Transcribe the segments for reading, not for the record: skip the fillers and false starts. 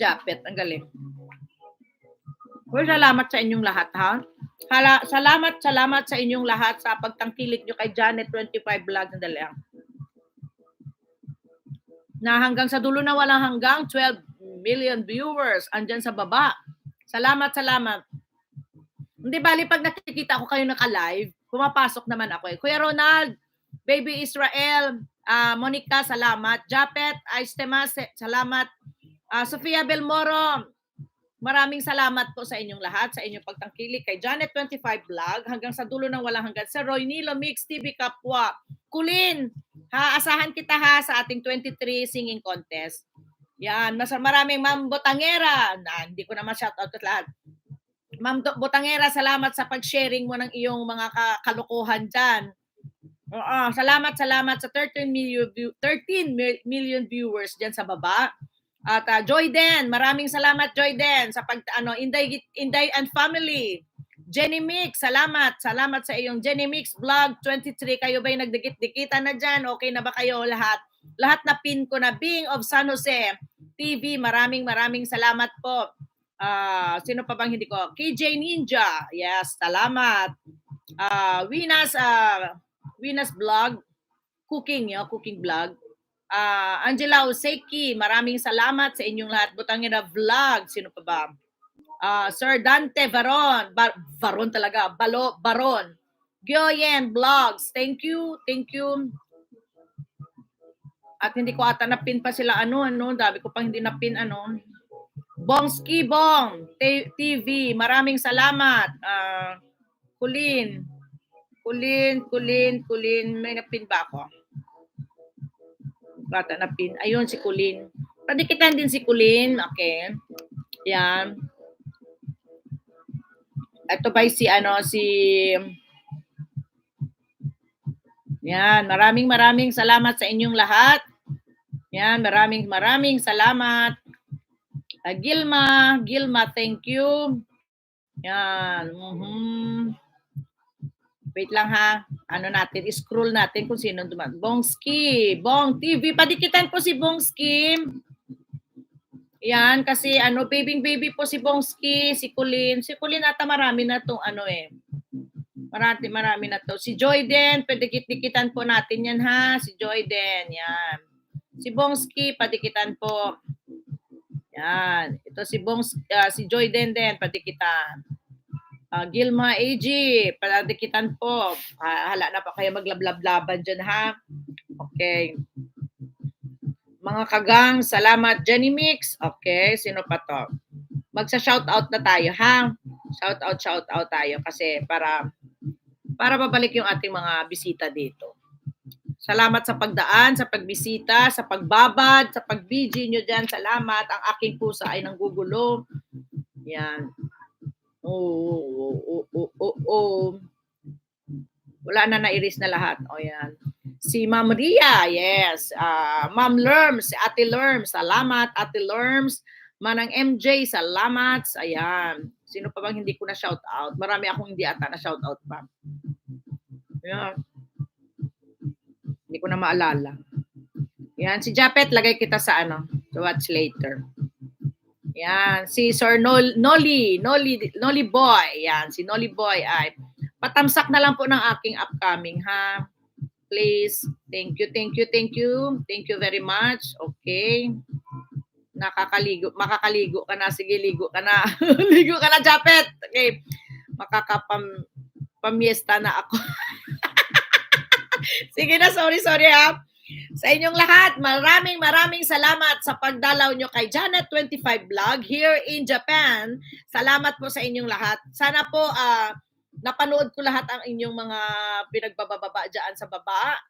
Japet, ang galing. Well, salamat sa inyong lahat, ha? Salamat sa inyong lahat sa pagtangkilik nyo kay Janet 25 Vlog na dalang. Na hanggang sa dulo na walang hanggang 12 million viewers andyan sa baba. Salamat. Hindi bali pag nakikita ko kayo naka-live, pumapasok naman ako. Kuya Ronald, Baby Israel, Monica, salamat. Japet, Aistemas, salamat. Sofia Belmoro, maraming salamat po sa inyong lahat, sa inyong pagtangkilik kay Janet 25 Vlog hanggang sa dulo ng walang hanggan. Sir Roy Nilo, Mix TV Kapwa, Kulin, ha, asahan kita ha sa ating 23 singing contest. Yan, maraming Ma'am Botangera, hindi ko naman shoutout at lahat. Ma'am Botangera, salamat sa pag-sharing mo ng iyong mga kalokohan dyan. Salamat sa 13 million viewers dyan sa baba. At Joyden, maraming salamat Joyden sa Inday and Family. Jenny Mix, salamat sa iyong Jenny Mix Vlog 23. Kayo ba'y nagdikit-dikitan na dyan? Okay na ba kayo lahat? Lahat na pin ko na. Being of San Jose TV, maraming salamat po. Sino pa bang hindi ko? KJ Ninja, yes, salamat. Winas Vlog, cooking vlog. Angela Oseki, maraming salamat sa inyong lahat. Butangera Vlog, sino pa ba? Sir Dante Baron, Baron talaga, Baron. Gyoyen Vlogs, thank you. At hindi ko ata napin pa sila dami ko pang hindi napin Bongski Bong TV, maraming salamat. Kulin, may napin ba ako? Bata na pin. Ayun, si Kulin. Padikitan din si Kulin. Okay. Yan. Ito ba si Yan, maraming salamat sa inyong lahat. Yan, maraming salamat. Gilma, thank you. Yan. Wait lang ha. Scroll natin kung sino dumaan. Bongski, Bong TV. Padikitan po si Bongski. Yan, kasi baby po si Bongski, si Kulin. Si Kulin ata marami na itong Marami na to. Si Joyden, padikit-dikitan po natin yan ha. Si Joyden, yan. Si Bongski, padikitan po. Yan. Ito si si Joyden din, padikitan. Gilma AG, padikitan po. Hala na pa kayo maglablablaban dyan ha. Okay. Mga kagang, salamat. Jenny Mix. Okay, sino pa to? Magsa-shoutout na tayo ha. Shoutout tayo kasi para babalik yung ating mga bisita dito. Salamat sa pagdaan, sa pagbisita, sa pagbabad, sa pag-BG nyo dyan. Salamat. Ang aking pusa ay nanggugulo. Yan. Wala na nairis na lahat. Yan. Si Ma'am Ria, yes. Ma'am Lerms, Ate Lerms, salamat. Ate Lerms. Manang MJ, salamat. Ayan. Sino pa bang hindi ko na shout out? Marami akong hindi ata na shout out pa. Ayan. Hindi ko na maalala. Yan. Si Japet, lagay kita sa to watch later. Yan. Si Sir Nolly Boy. Yan. Si Nolly Boy ay patamsak na lang po ng aking upcoming ha. Please. Thank you. Thank you very much. Okay. Makakaligo ka na. Sige, ligo ka na. Ligo ka na, Japet. Okay. Pamiesta na ako. Sige na, sorry ha. Sa inyong lahat, maraming salamat sa pagdalaw nyo kay Janet 25 Vlog here in Japan. Salamat po sa inyong lahat. Sana po napanood ko lahat ang inyong mga pinagbababa dyan sa baba.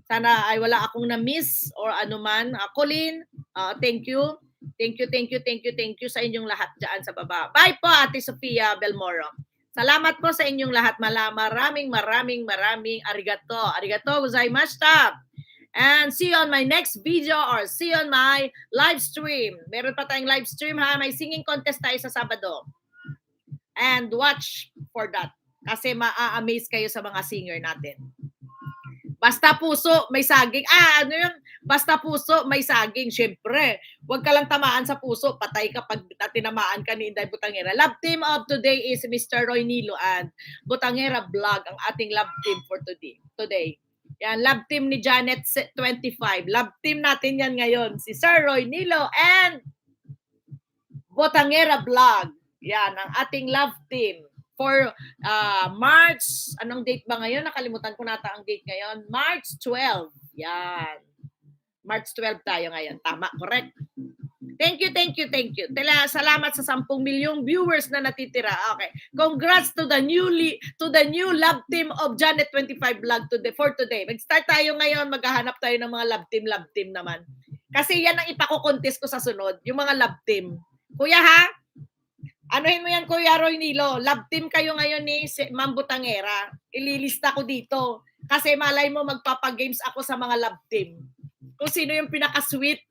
Sana ay wala akong na-miss or anuman. Colleen, thank you. Thank you sa inyong lahat dyan sa baba. Bye po, Ate Sofia Belmoro. Salamat po sa inyong lahat. Maraming arigato. Arigato gozaimashita. And see you on my next video or see you on my live stream. Meron pa tayong live stream ha. May singing contest tayo sa Sabado. And watch for that. Kasi ma-amaze kayo sa mga singer natin. Basta puso, may saging. Ano yun? Basta puso, may saging. Siyempre, huwag ka lang tamaan sa puso. Patay ka pag tinamaan ka ni Inday Butangera. Love team of today is Mr. Roy Nilo and Butangera Vlog, ang ating love team for today. Yan, love team ni Janet 25. Love team natin yan ngayon. Si Sir Roy Nilo and Butangera Vlog. Yan, ang ating love team. For March, anong date ba ngayon? Nakalimutan ko nata ang date ngayon. March 12. Yan. March 12 tayo ngayon. Tama, correct? Thank you. Salamat sa 10 milyong viewers na natitira. Okay. Congrats to the new love team of Janet 25 Vlog for today. Mag-start tayo ngayon, maghahanap tayo ng mga love team naman. Kasi yan ang ipako-contest ko sa sunod, yung mga love team. Kuya ha? Anuhin mo yan, Kuya Roy Nilo. Love team kayo ngayon ni Ma'am Butangera. Ililista ko dito. Kasi malay mo magpapagames ako sa mga love team. Kung sino yung pinaka-sweet.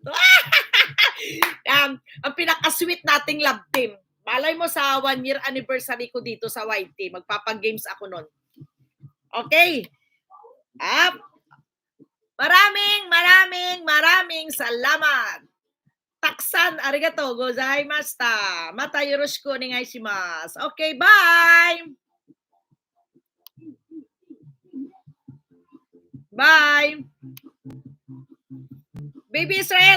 Ang pinaka-sweet nating love team. Malay mo sa 1-year anniversary ko dito sa YT. Magpapagames ako nun. Okay. Maraming salamat. Taksan, arigato gozaimashita. Mata yoroshiku onegai shimasu. Okay, bye! Bye! Baby Israel,